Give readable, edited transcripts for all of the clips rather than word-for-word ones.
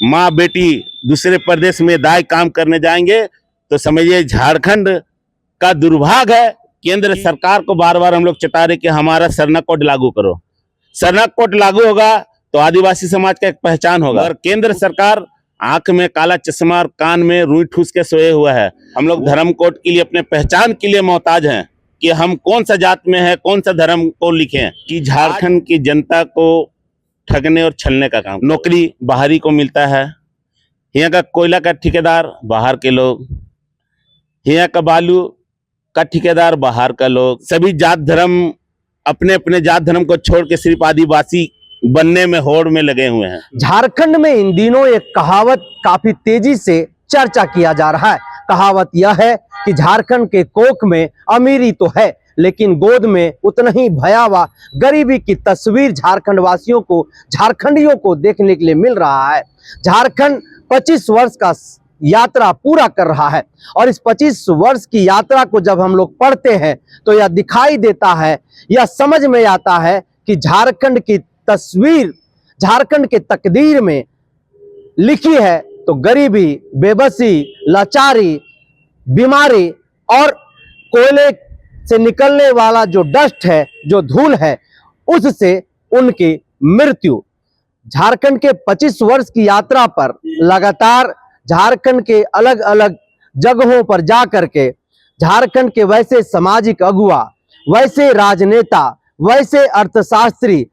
माँ बेटी दूसरे प्रदेश में दाई काम करने जाएंगे तो समझिए झारखंड का दुर्भाग्य है। केंद्र सरकार को बार बार हम लोग चेता रहे कि हमारा शरणा कोड लागू करो। शरणा कोड लागू होगा तो आदिवासी समाज का एक पहचान होगा। और केंद्र सरकार आंख में काला चश्मा और कान में रुई ठूस के सोए हुआ है। हम लोग धर्म कोड के लिए अपने पहचान के लिए मोहताज हैं कि हम कौन सा जात में है, कौन सा धर्म को लिखें। कि झारखंड की जनता को ठगने और छलने का काम, नौकरी बाहरी को मिलता है। यहाँ का कोयला का ठेकेदार बाहर के लोग, यहाँ का बालू का ठेकेदार बाहर का लोग, सभी जात धर्म अपने अपने जात धर्म को छोड़ के सिर्फ आदिवासी बनने में होड़ में लगे हुए हैं। झारखंड में इन दिनों एक कहावत काफी तेजी से चर्चा किया जा रहा है। कहावत यह है कि झारखंड के कोख में अमीरी तो है लेकिन गोद में उतना ही भयावह गरीबी की तस्वीर झारखंड वासियों को, झारखंडियों को देखने के लिए मिल रहा है। झारखंड 25 वर्ष का यात्रा पूरा कर रहा है और इस 25 वर्ष की यात्रा को जब हम लोग पढ़ते हैं तो यह दिखाई देता है, यह समझ में आता है कि झारखंड की तस्वीर झारखंड के तकदीर में लिखी है तो गरीबी, बेबसी, लाचारी, बीमारी और कोयले से निकलने वाला जो डस्ट है, जो धूल है, उससे उनकी मृत्यु। झारखंड के 25 वर्ष की यात्रा पर लगातार झारखंड के अलग अलग जगहों पर जा करके झारखंड के वैसे सामाजिक अगुवा, वैसे राजनेता, वैसे अर्थशास्त्री,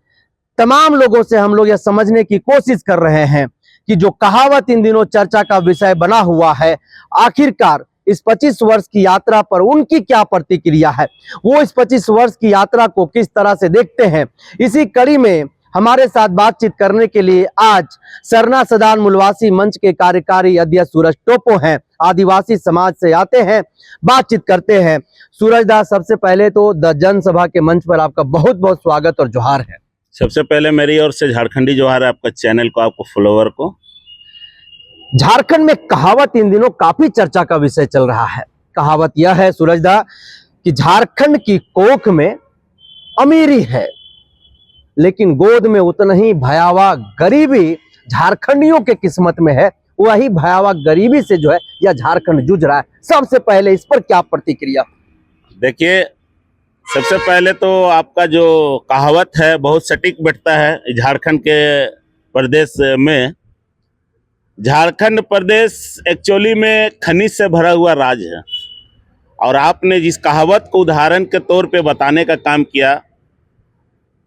तमाम लोगों से हम लोग यह समझने की कोशिश कर रहे हैं कि जो कहावत इन दिनों चर्चा का विषय बना हुआ है, आखिरकार इस 25 वर्ष की यात्रा पर उनकी क्या प्रतिक्रिया है, वो इस 25 वर्ष की यात्रा को किस तरह से देखते हैं। इसी कड़ी में हमारे साथ बातचीत करने के लिए आज सरना सदान मूलवासी मंच के कार्यकारी अध्यक्ष सूरज टोपो हैं, आदिवासी समाज से आते हैं, बातचीत करते हैं। सूरज दा, सबसे पहले तो द जनसभा के मंच पर आपका बहुत बहुत स्वागत और जोहार है। सबसे पहले मेरी ओर से झारखंडी जोहार है आपका चैनल को, आपको फॉलोवर को। झारखंड में कहावत इन दिनों काफी चर्चा का विषय चल रहा है। कहावत यह है सूरज दा कि झारखंड की कोख में अमीरी है लेकिन गोद में उतना ही भयावह गरीबी झारखंडियों के किस्मत में है। वही भयावह गरीबी से जो है यह झारखंड जूझ रहा है। सबसे पहले इस पर क्या प्रतिक्रिया? देखिए, सबसे पहले तो आपका जो कहावत है बहुत सटीक बैठता है झारखंड के प्रदेश में। झारखंड प्रदेश एक्चुअली में खनिज से भरा हुआ राज्य है और आपने जिस कहावत को उदाहरण के तौर पे बताने का काम किया,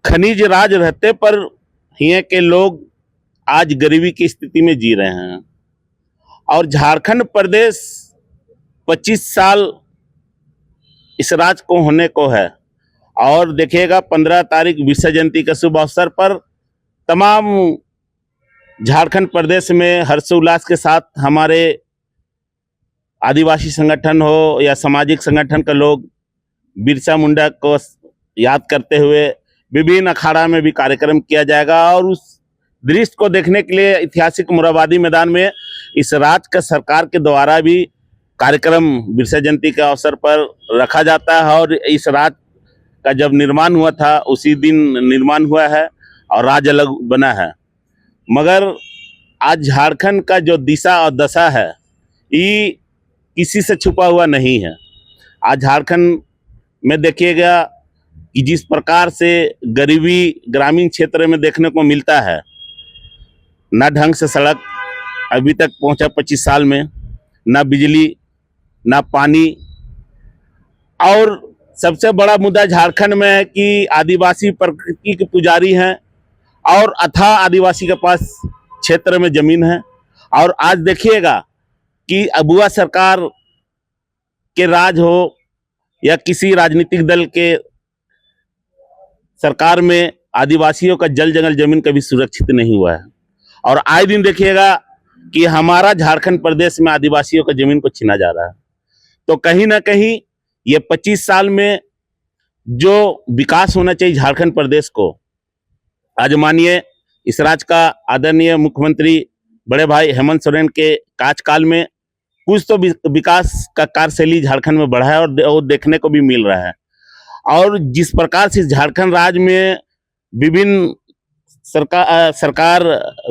खनिज राज रहते पर यहाँ के लोग आज गरीबी की स्थिति में जी रहे हैं। और झारखंड प्रदेश 25 साल इस राज्य को होने को है और देखिएगा 15 तारीख विश्व जयंती के शुभ अवसर पर तमाम झारखंड प्रदेश में हर्षोल्लास के साथ हमारे आदिवासी संगठन हो या सामाजिक संगठन के लोग बिरसा मुंडा को याद करते हुए विभिन्न अखाड़ा में भी कार्यक्रम किया जाएगा। और उस दृश्य को देखने के लिए ऐतिहासिक मोरहाबादी मैदान में इस राज्य का सरकार के द्वारा भी कार्यक्रम बिरसा जयंती के अवसर पर रखा जाता है। और इस राज्य का जब निर्माण हुआ था उसी दिन निर्माण हुआ है और राज्य अलग बना है। मगर आज झारखंड का जो दिशा और दशा है ये किसी से छुपा हुआ नहीं है। आज झारखंड में देखिएगा कि जिस प्रकार से गरीबी ग्रामीण क्षेत्र में देखने को मिलता है, ना ढंग से सड़क अभी तक पहुंचा 25 साल में, ना बिजली, ना पानी। और सबसे बड़ा मुद्दा झारखंड में है कि आदिवासी प्रकृति के पुजारी हैं और अथाह आदिवासी के पास क्षेत्र में जमीन है। और आज देखिएगा कि अबुआ सरकार के राज हो या किसी राजनीतिक दल के सरकार में आदिवासियों का जल जंगल जमीन कभी सुरक्षित नहीं हुआ है। और आए दिन देखिएगा कि हमारा झारखंड प्रदेश में आदिवासियों का जमीन को छीना जा रहा है। तो कहीं ना कहीं ये 25 साल में जो विकास होना चाहिए झारखंड प्रदेश को, आज मानिए इस राज्य का आदरणीय मुख्यमंत्री बड़े भाई हेमंत सोरेन के कार्यकाल में कुछ तो विकास का कार्यशैली झारखंड में बढ़ा है और देखने को भी मिल रहा है। और जिस प्रकार से झारखंड राज्य में विभिन्न सरकार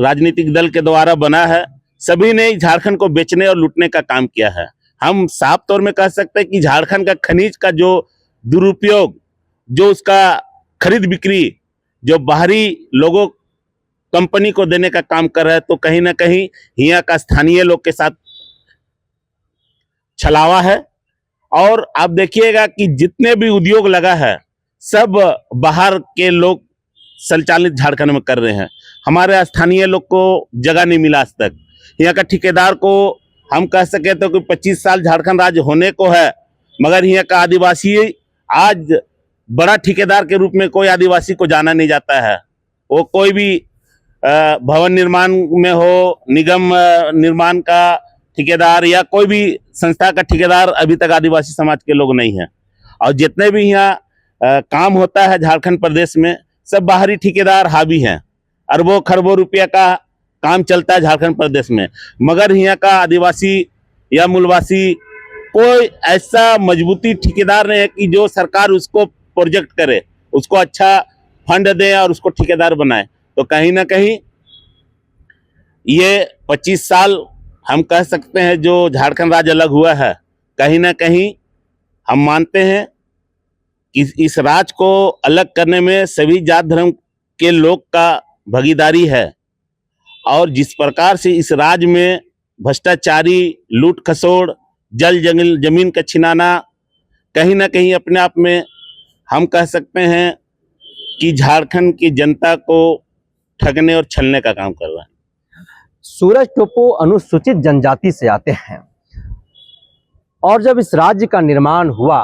राजनीतिक दल के द्वारा बना है, सभी ने झारखंड को बेचने और लूटने का काम किया है। हम साफ तौर में कह सकते हैं कि झारखंड का खनिज का जो दुरुपयोग, जो उसका खरीद बिक्री जो बाहरी लोगों कंपनी को देने का काम कर रहा है, तो कहीं ना कहीं यहाँ का स्थानीय लोग के साथ छलावा है। और आप देखिएगा कि जितने भी उद्योग लगा है सब बाहर के लोग संचालित झारखंड में कर रहे हैं। हमारे स्थानीय लोग को जगह नहीं मिला आज तक। यहाँ का ठेकेदार को हम कह सके तो कि 25 साल झारखंड राज्य होने को है, मगर यहाँ का आदिवासी आज बड़ा ठेकेदार के रूप में कोई आदिवासी को जाना नहीं जाता है। वो कोई भी भवन निर्माण में हो, निगम निर्माण का ठेकेदार या कोई भी संस्था का ठेकेदार अभी तक आदिवासी समाज के लोग नहीं है। और जितने भी यहाँ काम होता है झारखंड प्रदेश में, सब बाहरी ठेकेदार हावी हैं। अरबों खरबों रुपया का काम चलता है झारखंड प्रदेश में, मगर यहाँ का आदिवासी या मूलवासी कोई ऐसा मजबूती ठेकेदार नहीं है कि जो सरकार उसको प्रोजेक्ट करे, उसको अच्छा फंड दे और उसको ठेकेदार बनाए। तो कहीं ना कहीं ये 25 साल हम कह सकते हैं जो झारखंड राज्य अलग हुआ है, कहीं ना कहीं हम मानते हैं कि इस राज्य को अलग करने में सभी जात धर्म के लोग का भागीदारी है। और जिस प्रकार से इस राज्य में भ्रष्टाचारी, लूट खसोड़, जल जंगल जमीन का छिनाना, कहीं ना कहीं अपने आप में हम कह सकते हैं कि झारखंड की जनता को ठगने और छलने का काम कर रहा है। सूरज टोपो अनुसूचित जनजाति से आते हैं और जब इस राज्य का निर्माण हुआ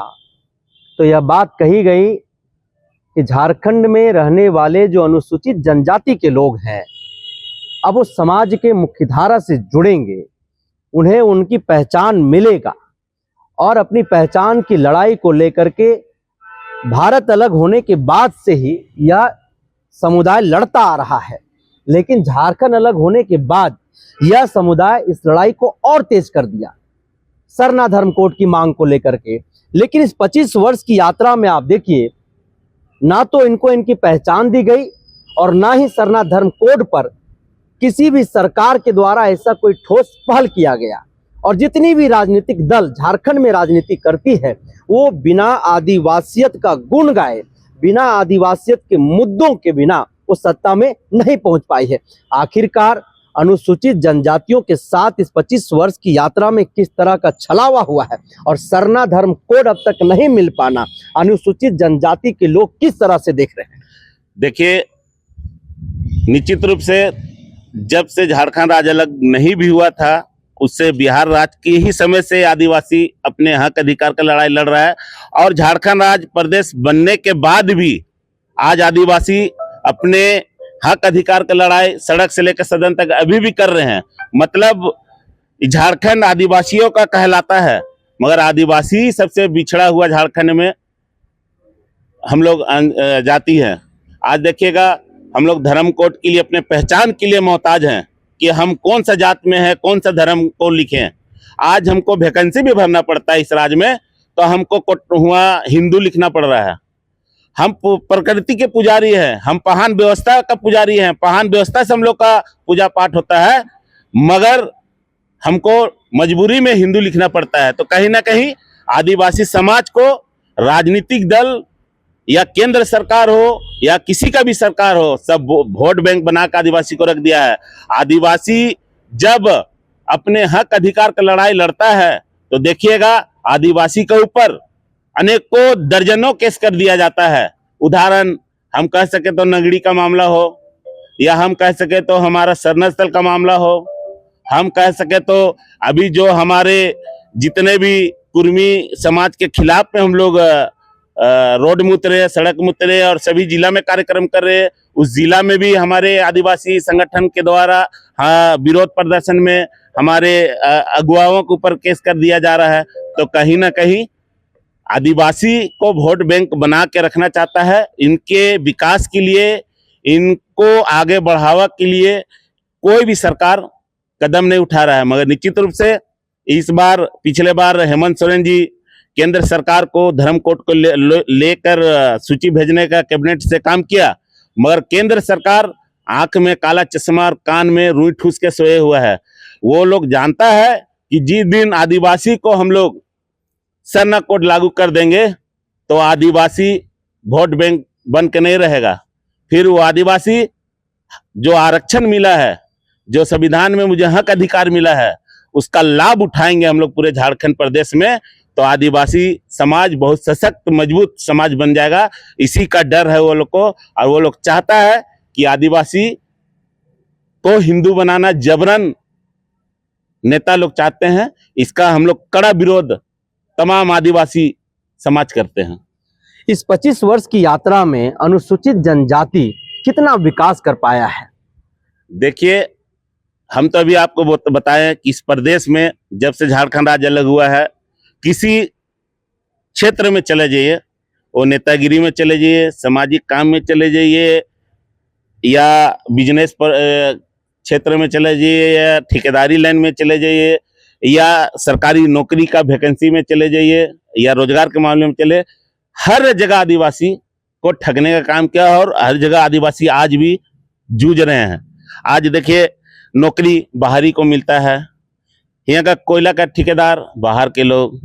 तो यह बात कही गई कि झारखंड में रहने वाले जो अनुसूचित जनजाति के लोग हैं, अब वो समाज के मुख्यधारा से जुड़ेंगे, उन्हें उनकी पहचान मिलेगा। और अपनी पहचान की लड़ाई को लेकर के भारत अलग होने के बाद से ही यह समुदाय लड़ता आ रहा है, लेकिन झारखंड अलग होने के बाद यह समुदाय इस लड़ाई को और तेज कर दिया सरना धर्म कोड की मांग को लेकर के। लेकिन इस 25 वर्ष की यात्रा में आप देखिए, ना तो इनको इनकी पहचान दी गई और ना ही सरना धर्म कोड पर किसी भी सरकार के द्वारा ऐसा कोई ठोस पहल किया गया। और जितनी भी राजनीतिक दल झारखंड में राजनीति करती है, वो बिना आदिवासियत का गुण गाए, बिना आदिवासियत के मुद्दों के बिना वो सत्ता में नहीं पहुंच पाई है। आखिरकार अनुसूचित जनजातियों के साथ इस 25 वर्ष की यात्रा में किस तरह का छलावा हुआ है और सरना धर्म कोड अब तक नहीं मिल पाना अनुसूचित जनजाति के लोग किस तरह से देख रहे हैं। देखिए, निश्चित रूप से जब से झारखंड राज्य अलग नहीं भी हुआ था, उससे बिहार राज्य के ही समय से आदिवासी अपने हक अधिकार का लड़ाई लड़ रहा है। और झारखंड राज्य प्रदेश बनने के बाद भी आज आदिवासी अपने हक अधिकार का लड़ाई सड़क से लेकर सदन तक अभी भी कर रहे हैं। मतलब झारखंड आदिवासियों का कहलाता है, मगर आदिवासी सबसे बिछड़ा हुआ झारखंड में हम लोग जाति हैं। आज देखिएगा, हम लोग धर्म कोड के लिए, अपने पहचान के लिए मोहताज हैं कि हम कौन सा जात में है, कौन सा धर्म को लिखें। आज हमको वैकेंसी भी भरना पड़ता है इस राज्य में, तो हमको हुआ हिंदू लिखना पड़ रहा है। हम प्रकृति के पुजारी हैं, हम पहान व्यवस्था का पुजारी हैं, पहान व्यवस्था से हम लोग का पूजा पाठ होता है, मगर हमको मजबूरी में हिंदू लिखना पड़ता है। तो कहीं ना कहीं आदिवासी समाज को राजनीतिक दल या केंद्र सरकार हो या किसी का भी सरकार हो, सब वोट बैंक बनाकर आदिवासी को रख दिया है। आदिवासी जब अपने हक अधिकार का लड़ाई लड़ता है तो देखिएगा, आदिवासी के ऊपर अनेकों दर्जनों केस कर दिया जाता है। उदाहरण हम कह सके तो नगड़ी का मामला हो, या हम कह सके तो हमारा सरना स्थल का मामला हो, हम कह सके तो अभी जो हमारे जितने भी कुर्मी समाज के खिलाफ में हम लोग रोड में उतरे, सड़क में उतरे और सभी जिला में कार्यक्रम कर रहे हैं, उस जिला में भी हमारे आदिवासी संगठन के द्वारा विरोध प्रदर्शन में हमारे अगुवाओं के ऊपर केस कर दिया जा रहा है। तो कहीं ना कहीं आदिवासी को वोट बैंक बना के रखना चाहता है। इनके विकास के लिए, इनको आगे बढ़ावा के लिए कोई भी सरकार कदम नहीं उठा रहा है। मगर निश्चित रूप से इस बार, पिछले बार हेमंत सोरेन जी केंद्र सरकार को धर्म कोड को लेकर सूची भेजने का कैबिनेट से काम किया, मगर केंद्र सरकार आंख में काला चश्मा और कान में रुई ठूस के सोए हुआ है। वो लोग जानता है कि जिस दिन आदिवासी को हम लोग सरना कोड लागू कर देंगे तो आदिवासी वोट बैंक बन के नहीं रहेगा। फिर वो आदिवासी जो आरक्षण मिला है, जो संविधान में मुझे हक अधिकार मिला है, उसका लाभ उठाएंगे हम लोग पूरे झारखंड प्रदेश में। तो आदिवासी समाज बहुत सशक्त मजबूत समाज बन जाएगा। इसी का डर है वो लोग को, और वो लोग चाहता है कि आदिवासी को हिंदू बनाना जबरन नेता लोग चाहते हैं। इसका हम लोग कड़ा विरोध तमाम आदिवासी समाज करते हैं। इस 25 वर्ष की यात्रा में अनुसूचित जनजाति कितना विकास कर पाया है? देखिए, हम तो अभी आपको बताएं कि इस प्रदेश में जब से झारखंड राज्य अलग हुआ है, किसी क्षेत्र में चले जाइए, वो नेतागिरी में चले जाइए, सामाजिक काम में चले जाइए, या बिजनेस पर क्षेत्र में चले जाइए, या ठेकेदारी लाइन में चले जाइए, या सरकारी नौकरी का वैकेंसी में चले जाइए, या रोजगार के मामले में चले, हर जगह आदिवासी को ठगने का काम किया। और हर जगह आदिवासी आज भी जूझ रहे हैं। आज देखिए, नौकरी बाहरी को मिलता है, यहाँ का कोयला का ठेकेदार बाहर के लोग,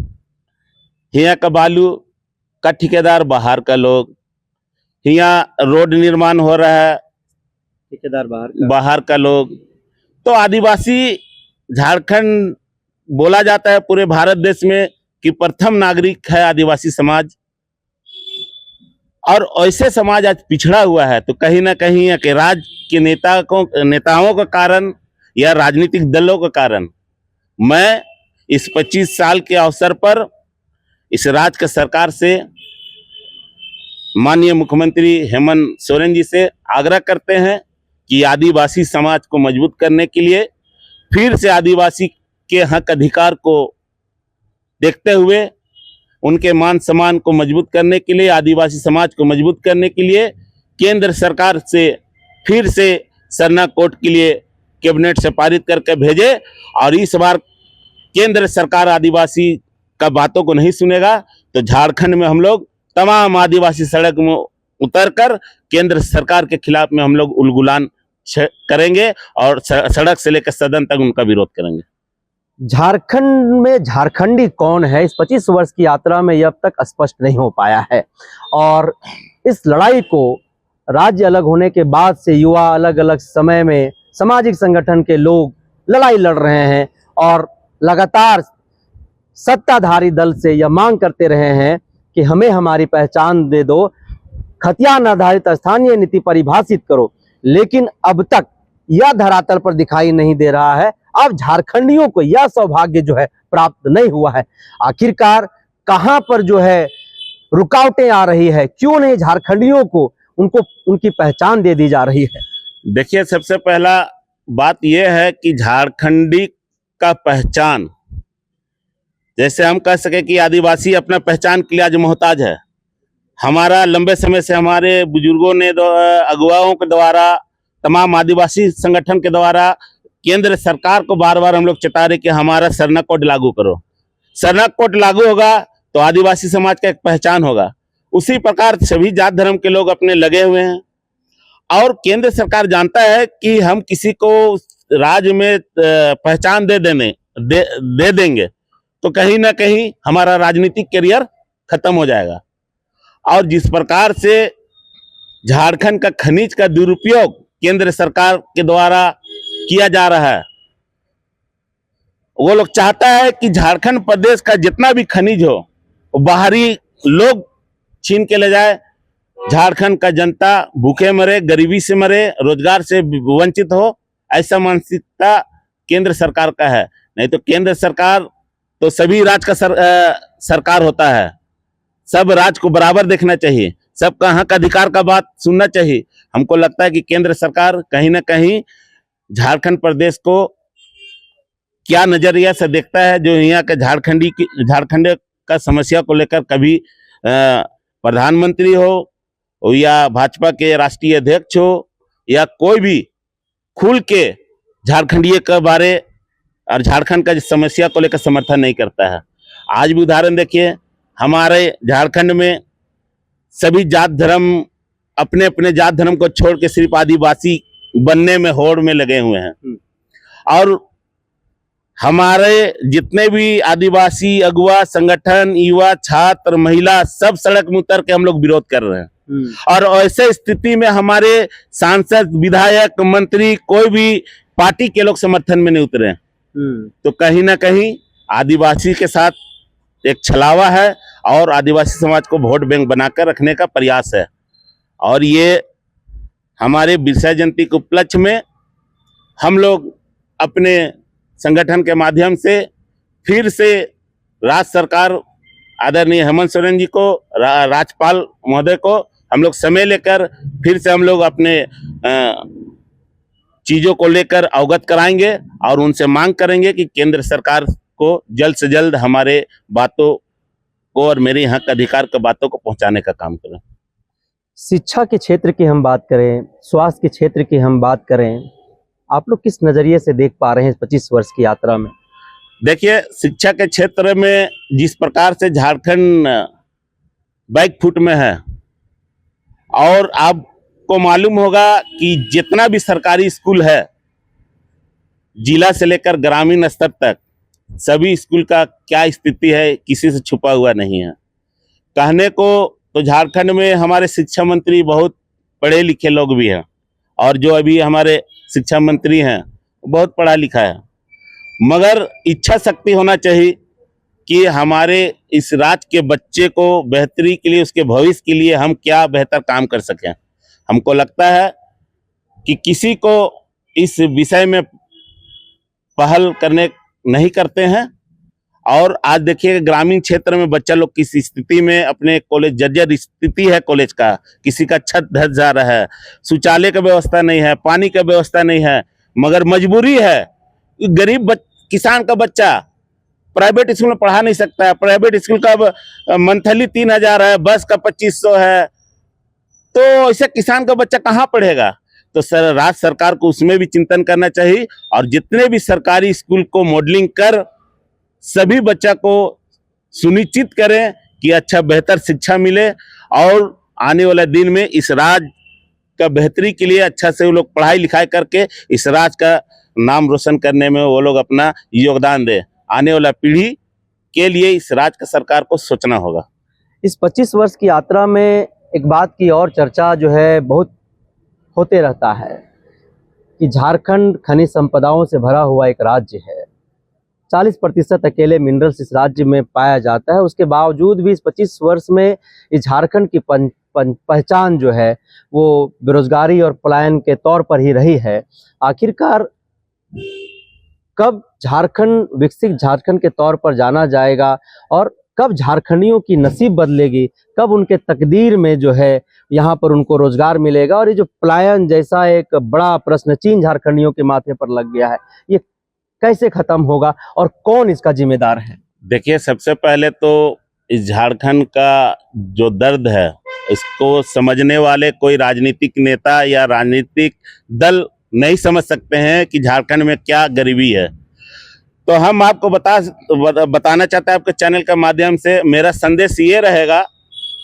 यहाँ का बालू का ठेकेदार बाहर का लोग, यहाँ रोड निर्माण हो रहा है, ठेकेदार बाहर का लोग। तो आदिवासी झारखंड बोला जाता है पूरे भारत देश में कि प्रथम नागरिक है आदिवासी समाज, और ऐसे समाज आज पिछड़ा हुआ है। तो कहीं ना कहीं या के राज्य के नेताओं के कारण या राजनीतिक दलों के कारण मैं इस 25 साल के अवसर पर इस राज्य के सरकार से, माननीय मुख्यमंत्री हेमंत सोरेन जी से आग्रह करते हैं कि आदिवासी समाज को मजबूत करने के लिए, फिर से आदिवासी के हक अधिकार को देखते हुए उनके मान सम्मान को मजबूत करने के लिए, आदिवासी समाज को मजबूत करने के लिए केंद्र सरकार से फिर से सरना कोड के लिए कैबिनेट से पारित करके भेजे। और इस बार केंद्र सरकार आदिवासी का बातों को नहीं सुनेगा तो झारखंड में हम लोग तमाम आदिवासी सड़क में उतरकर केंद्र सरकार के खिलाफ में हम लोग उलगुलान करेंगे और सड़क से लेकर सदन तक उनका विरोध करेंगे। झारखंड में झारखंडी कौन है, इस 25 वर्ष की यात्रा में यह अब तक स्पष्ट नहीं हो पाया है। और इस लड़ाई को राज्य अलग होने के बाद से युवा अलग अलग समय में सामाजिक संगठन के लोग लड़ाई लड़ रहे हैं और लगातार सत्ताधारी दल से यह मांग करते रहे हैं कि हमें हमारी पहचान दे दो, खतियान आधारित स्थानीय नीति परिभाषित करो। लेकिन अब तक यह धरातल पर दिखाई नहीं दे रहा है। अब झारखंडियों को यह सौभाग्य जो है प्राप्त नहीं हुआ है। आखिरकार कहां पर जो है रुकावटें आ रही है, क्यों नहीं झारखंडियों को उनको उनकी पहचान दे दी जा रही है? देखिए, सबसे पहला बात यह है कि झारखंडी का पहचान, जैसे हम कह सके कि आदिवासी अपना पहचान के लिए आज मोहताज है। हमारा लंबे समय से हमारे बुजुर्गों ने, अगुवाओं के द्वारा, तमाम आदिवासी संगठन के द्वारा केंद्र सरकार को बार बार हम लोग चेता रहे कि हमारा सरना कोड लागू करो। सरना कोड लागू होगा तो आदिवासी समाज का एक पहचान होगा। उसी प्रकार सभी जात धर्म के लोग अपने लगे हुए हैं। और केंद्र सरकार जानता है कि हम किसी को राज्य में पहचान दे देंगे तो कहीं ना कहीं हमारा राजनीतिक करियर खत्म हो जाएगा। और जिस प्रकार से झारखंड का खनिज का दुरुपयोग केंद्र सरकार के द्वारा किया जा रहा है, वो लोग चाहता है कि झारखंड प्रदेश का जितना भी खनिज हो वो बाहरी लोग छीन के ले जाए। झारखंड का जनता भूखे मरे, गरीबी से मरे, रोजगार से वंचित हो, ऐसा मानसिकता केंद्र सरकार का है। नहीं तो केंद्र सरकार तो सभी राज्य का सरकार होता है। सब राज्य को बराबर देखना चाहिए, सबका हक अधिकार का बात सुनना चाहिए। हमको लगता है कि केंद्र सरकार कहीं ना कहीं झारखंड प्रदेश को क्या नजरिया से देखता है, जो यहाँ के झारखंड का समस्या को लेकर कभी प्रधानमंत्री हो या भाजपा के राष्ट्रीय अध्यक्ष हो या कोई भी खुल के झारखंडीय के बारे और झारखंड का समस्या को लेकर समर्थन नहीं करता है। आज भी उदाहरण देखिए, हमारे झारखंड में सभी जात धर्म अपने अपने जात धर्म को छोड़ के सिर्फ आदिवासी बनने में होड़ में लगे हुए हैं। और हमारे जितने भी आदिवासी अगुआ संगठन, युवा, छात्र, महिला सब सड़क में उतर के हम लोग विरोध कर रहे हैं। और ऐसे स्थिति में हमारे सांसद, विधायक, मंत्री कोई भी पार्टी के लोग समर्थन में नहीं उतरे। तो कहीं ना कहीं आदिवासी के साथ एक छलावा है और आदिवासी समाज को वोट बैंक बनाकर रखने का प्रयास है। और ये हमारे बिरसा जयंती के उपलक्ष्य में हम लोग अपने संगठन के माध्यम से फिर से राज्य सरकार आदरणीय हेमंत सोरेन जी को, राज्यपाल महोदय को हम लोग समय लेकर फिर से हम लोग अपने चीजों को लेकर अवगत कराएंगे और उनसे मांग करेंगे कि केंद्र सरकार को जल्द से जल्द हमारे बातों को और मेरे यहाँ के अधिकार के बातों को पहुंचाने का काम करें। शिक्षा के क्षेत्र की हम बात करें, स्वास्थ्य के क्षेत्र की हम बात करें, आप लोग किस नजरिए से देख पा रहे हैं इस 25 वर्ष की यात्रा में? देखिए, शिक्षा के क्षेत्र में जिस प्रकार से झारखंड बैकफुट में है और आपको मालूम होगा कि जितना भी सरकारी स्कूल है जिला से लेकर ग्रामीण स्तर तक सभी स्कूल का क्या स्थिति है किसी से छुपा हुआ नहीं है। कहने को तो झारखंड में हमारे शिक्षा मंत्री बहुत पढ़े लिखे लोग भी हैं और जो अभी हमारे शिक्षा मंत्री हैं बहुत पढ़ा लिखा है, मगर इच्छा शक्ति होना चाहिए कि हमारे इस राज्य के बच्चे को बेहतरी के लिए, उसके भविष्य के लिए हम क्या बेहतर काम कर सकें। हमको लगता है कि किसी को इस विषय में पहल करने नहीं करते हैं। और आज देखिए ग्रामीण क्षेत्र में बच्चा लोग किस स्थिति में अपने कॉलेज, जर्जर स्थिति है कॉलेज का, किसी का छत धस जा रहा है, शौचालय का व्यवस्था नहीं है, पानी का व्यवस्था नहीं है, मगर मजबूरी है। गरीब किसान का बच्चा प्राइवेट स्कूल में पढ़ा नहीं सकता है, प्राइवेट स्कूल का मंथली 3000 है, बस का 2500 है, तो ऐसे किसान का बच्चा कहाँ पढ़ेगा। तो सर राज्य सरकार को उसमें भी चिंतन करना चाहिए और जितने भी सरकारी स्कूल को मॉडलिंग कर सभी बच्चा को सुनिश्चित करें कि अच्छा बेहतर शिक्षा मिले और आने वाले दिन में इस राज्य का बेहतरी के लिए अच्छा से वो लोग पढ़ाई लिखाई करके इस राज्य का नाम रोशन करने में वो लोग अपना योगदान दें। आने वाला पीढ़ी के लिए इस राज्य का सरकार को सोचना होगा। इस 25 वर्ष की यात्रा में एक बात की और चर्चा जो है बहुत होते रहता है कि झारखंड खनिज संपदाओं से भरा हुआ एक राज्य है। 40% अकेले मिनरल्स इस राज्य में पाया जाता है। उसके बावजूद भी इस 25 वर्ष में इस झारखंड की पहचान जो है वो बेरोजगारी और पलायन के तौर पर ही रही है। आखिरकार कब झारखंड विकसित झारखंड के तौर पर जाना जाएगा और कब झारखंडियों की नसीब बदलेगी, कब उनके तकदीर में जो है यहाँ पर उनको रोजगार मिलेगा और ये जो पलायन जैसा एक बड़ा प्रश्न चिन्ह झारखंडियों के माथे पर लग गया है, ये कैसे खत्म होगा और कौन इसका जिम्मेदार है? देखिए, सबसे पहले तो इस झारखंड का जो दर्द है इसको समझने वाले कोई राजनीतिक नेता या राजनीतिक दल नहीं समझ सकते हैं कि झारखंड में क्या गरीबी है। तो हम आपको बताना चाहते हैं आपके चैनल के माध्यम से। मेरा संदेश ये रहेगा,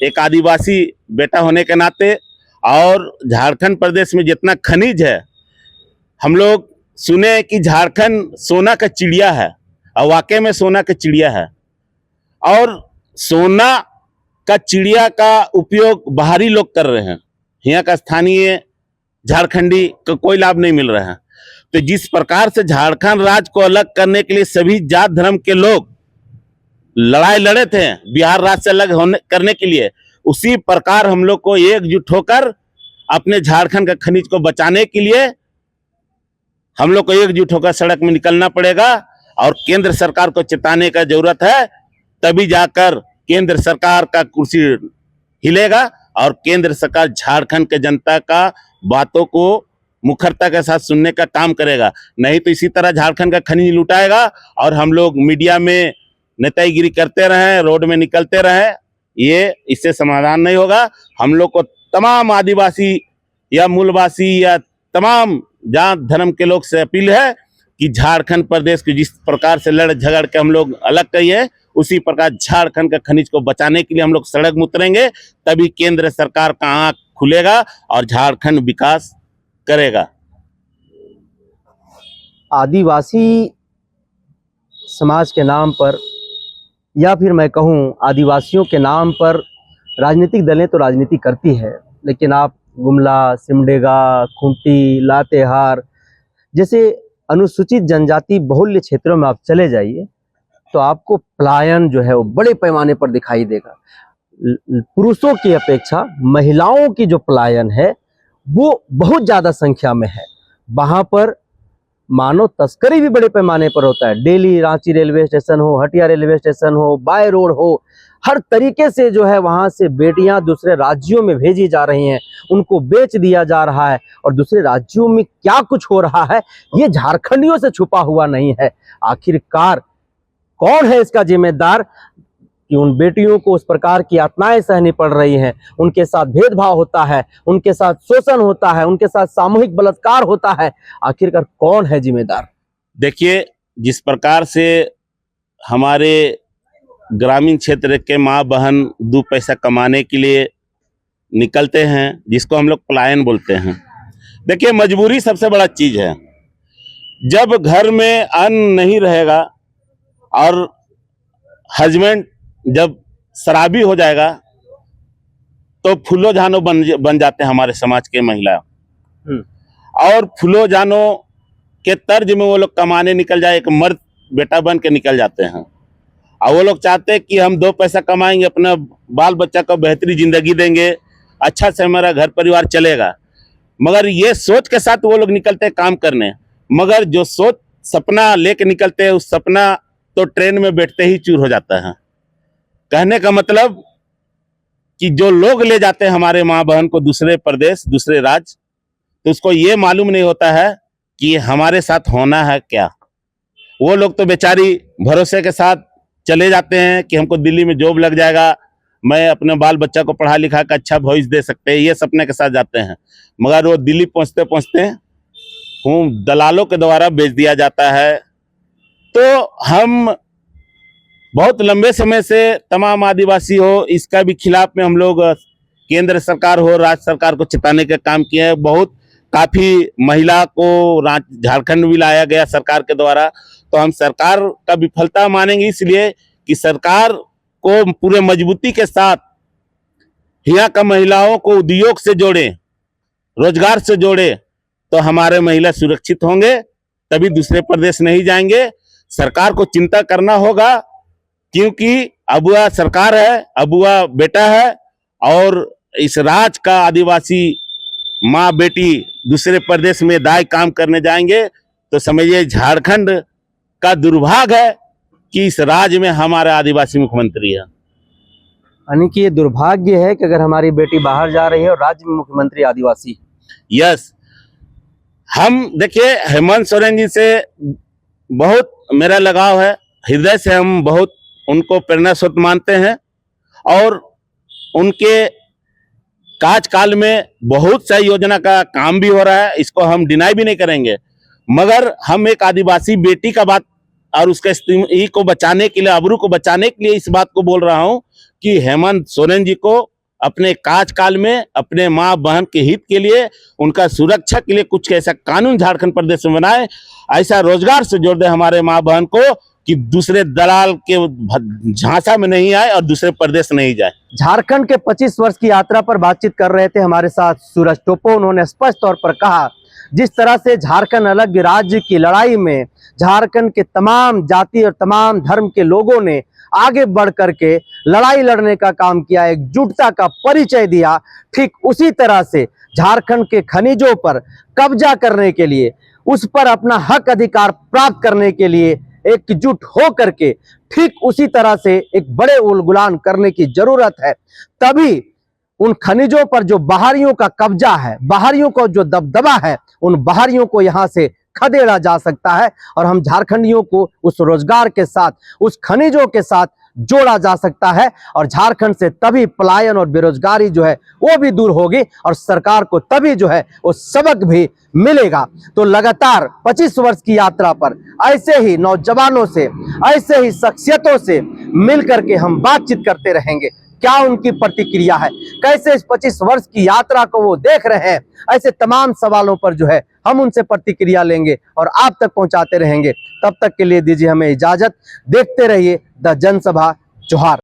एक आदिवासी बेटा होने के नाते, और झारखंड प्रदेश में जितना खनिज है, हम लोग सुने कि झारखंड सोना का चिड़िया है और वाकई में सोना का चिड़िया है। और सोना का चिड़िया का उपयोग बाहरी लोग कर रहे हैं, यहाँ का स्थानीय झारखंडी को कोई लाभ नहीं मिल रहा है। तो जिस प्रकार से झारखंड राज्य को अलग करने के लिए सभी जात धर्म के लोग लड़ाई लड़े थे बिहार राज्य से अलग होने करने के लिए, उसी प्रकार हम लोग को एकजुट होकर अपने झारखंड का खनिज को बचाने के लिए हम लोग को एकजुट होकर सड़क में निकलना पड़ेगा और केंद्र सरकार को चेताने का जरूरत है। तभी जाकर केंद्र सरकार का कुर्सी हिलेगा और केंद्र सरकार झारखंड के जनता का बातों को मुखरता के साथ सुनने का काम करेगा। नहीं तो इसी तरह झारखंड का खनिज लुटाएगा और हम लोग मीडिया में नेतागिरी करते रहें, रोड में निकलते रहें, ये इससे समाधान नहीं होगा। हम लोग को तमाम आदिवासी या मूलवासी या तमाम जात धर्म के लोग से अपील है कि झारखंड प्रदेश को जिस प्रकार से लड़ झगड़ के हम लोग अलग करिए, उसी प्रकार झारखंड का खनिज को बचाने के लिए हम लोग सड़क में उतरेंगे। तभी केंद्र सरकार का आंख खुलेगा और झारखंड विकास करेगा। आदिवासी समाज के नाम पर, या फिर मैं कहूं आदिवासियों के नाम पर राजनीतिक दलें तो राजनीति करती है, लेकिन आप गुमला, सिमडेगा, खूंटी, लातेहार जैसे अनुसूचित जनजाति बहुल्य क्षेत्रों में आप चले जाइए तो आपको पलायन जो है वो बड़े पैमाने पर दिखाई देगा। पुरुषों की अपेक्षा महिलाओं की जो पलायन है वो बहुत ज़्यादा संख्या में है। वहाँ पर मानव तस्करी भी बड़े पैमाने पर होता है। दिल्ली रांची रेलवे स्टेशन हो, हटिया रेलवे स्टेशन हो, बाय रोड हो, हर तरीके से जो है वहाँ से बेटियां दूसरे राज्यों में भेजी जा रही हैं, उनको बेच दिया जा रहा है। और दूसरे राज्यों में क्या कुछ हो रहा है ये झारखंडियों से छुपा हुआ नहीं है। आखिरकार कौन है इसका जिम्मेदार कि उन बेटियों को उस प्रकार की यातनाएं सहनी पड़ रही हैं, उनके साथ भेदभाव होता है, उनके साथ शोषण होता है, उनके साथ सामूहिक बलात्कार होता है। आखिरकार कौन है जिम्मेदार? देखिए, जिस प्रकार से हमारे ग्रामीण क्षेत्र के माँ बहन दो पैसा कमाने के लिए निकलते हैं, जिसको हम लोग पलायन बोलते हैं। देखिए, मजबूरी सबसे बड़ा चीज है। जब घर में अन्न नहीं रहेगा और हस्बैंड जब शराबी हो जाएगा तो फूलो जानो बन जाते हैं हमारे समाज के महिला। और फूलो जानो के तर्ज में वो लोग कमाने निकल जाए, एक मर्द बेटा बन के निकल जाते हैं। और वो लोग चाहते हैं कि हम दो पैसा कमाएंगे, अपना बाल बच्चा को बेहतरी जिंदगी देंगे, अच्छा से हमारा घर परिवार चलेगा। मगर ये सोच के साथ वो लोग निकलते हैं काम करने, मगर जो सोच सपना लेके निकलते हैं उस सपना तो ट्रेन में बैठते ही चूर हो जाता है। कहने का मतलब कि जो लोग ले जाते हैं हमारे माँ बहन को दूसरे प्रदेश, दूसरे राज्य, तो उसको ये मालूम नहीं होता है कि हमारे साथ होना है क्या। वो लोग तो बेचारी भरोसे के साथ चले जाते हैं कि हमको दिल्ली में जॉब लग जाएगा, मैं अपने बाल बच्चा को पढ़ा लिखा कर अच्छा भविष्य दे सकते हैं, ये सपने के साथ जाते हैं। मगर वो दिल्ली पहुंचते पहुंचते दलालों के द्वारा बेच दिया जाता है। तो हम बहुत लंबे समय से तमाम आदिवासी हो, इसका भी खिलाफ में हम लोग केंद्र सरकार हो, राज्य सरकार को चिताने का काम किए हैं। बहुत काफी महिला को झारखंड भी लाया गया सरकार के द्वारा। तो हम सरकार का विफलता मानेंगे, इसलिए कि सरकार को पूरे मजबूती के साथ यहाँ का महिलाओं को उद्योग से जोड़े, रोजगार से जोड़े, तो हमारे महिला सुरक्षित होंगे, तभी दूसरे प्रदेश नहीं जाएंगे। सरकार को चिंता करना होगा, क्योंकि अबुआ सरकार है, अबुआ बेटा है, और इस राज्य का आदिवासी माँ बेटी दूसरे प्रदेश में दाई काम करने जाएंगे तो समझिए झारखंड का दुर्भाग्य है कि इस राज्य में हमारा आदिवासी मुख्यमंत्री है। यानी कि ये दुर्भाग्य है कि अगर हमारी बेटी बाहर जा रही है और राज्य में मुख्यमंत्री आदिवासी। यस, हम देखिए हेमंत सोरेन जी से बहुत मेरा लगाव है, हृदय से हम बहुत उनको प्रेरणा स्रोत मानते हैं। और उनके कार्यकाल में बहुत सी योजना का काम भी हो रहा है, इसको हम डिनाई भी नहीं करेंगे। मगर हम एक आदिवासी बेटी का बात और उसके स्त्री को बचाने के लिए, आबरू को बचाने के लिए इस बात को बोल रहा हूं कि हेमंत सोरेन जी को अपने कार्यकाल में अपने माँ बहन के हित के लिए, उनका सुरक्षा के लिए कुछ ऐसा कानून झारखंड प्रदेश में बनाए, ऐसा रोजगार से जोड़ दे हमारे माँ बहन को कि दूसरे दलाल के झांसा में नहीं आए और दूसरे प्रदेश नहीं जाए। झारखंड के 25 वर्ष की यात्रा पर बातचीत कर रहे थे हमारे साथ सूरज टोपो। उन्होंने स्पष्ट तौर पर कहा जिस तरह से झारखंड अलग राज्य की लड़ाई में झारखंड के तमाम जाति और तमाम धर्म के लोगों ने आगे बढ़ करके लड़ाई लड़ने का काम किया, एकजुटता का परिचय दिया, ठीक उसी तरह से झारखंड के खनिजों पर कब्जा करने के लिए, उस पर अपना हक अधिकार प्राप्त करने के लिए एकजुट हो करके ठीक उसी तरह से एक बड़े उलगुलान करने की जरूरत है। तभी उन खनिजों पर जो बाहरियों का कब्जा है, बाहरियों को जो दबदबा है, उन बाहरियों को यहाँ से खदेड़ा जा सकता है और हम झारखंडियों को उस रोजगार के साथ, उस खनिजों के साथ जोड़ा जा सकता है। और झारखंड से तभी पलायन और बेरोजगारी जो है वो भी दूर होगी और सरकार को तभी जो है वो सबक भी मिलेगा। तो लगातार 25 वर्ष की यात्रा पर ऐसे ही नौजवानों से, ऐसे ही शख्सियतों से मिल करके हम बातचीत करते रहेंगे। क्या उनकी प्रतिक्रिया है, कैसे इस 25 वर्ष की यात्रा को वो देख रहे हैं। ऐसे तमाम सवालों पर जो है हम उनसे प्रतिक्रिया लेंगे और आप तक पहुंचाते रहेंगे। तब तक के लिए दीजिए हमें इजाजत। देखते रहिए द जनसभा। जोहार।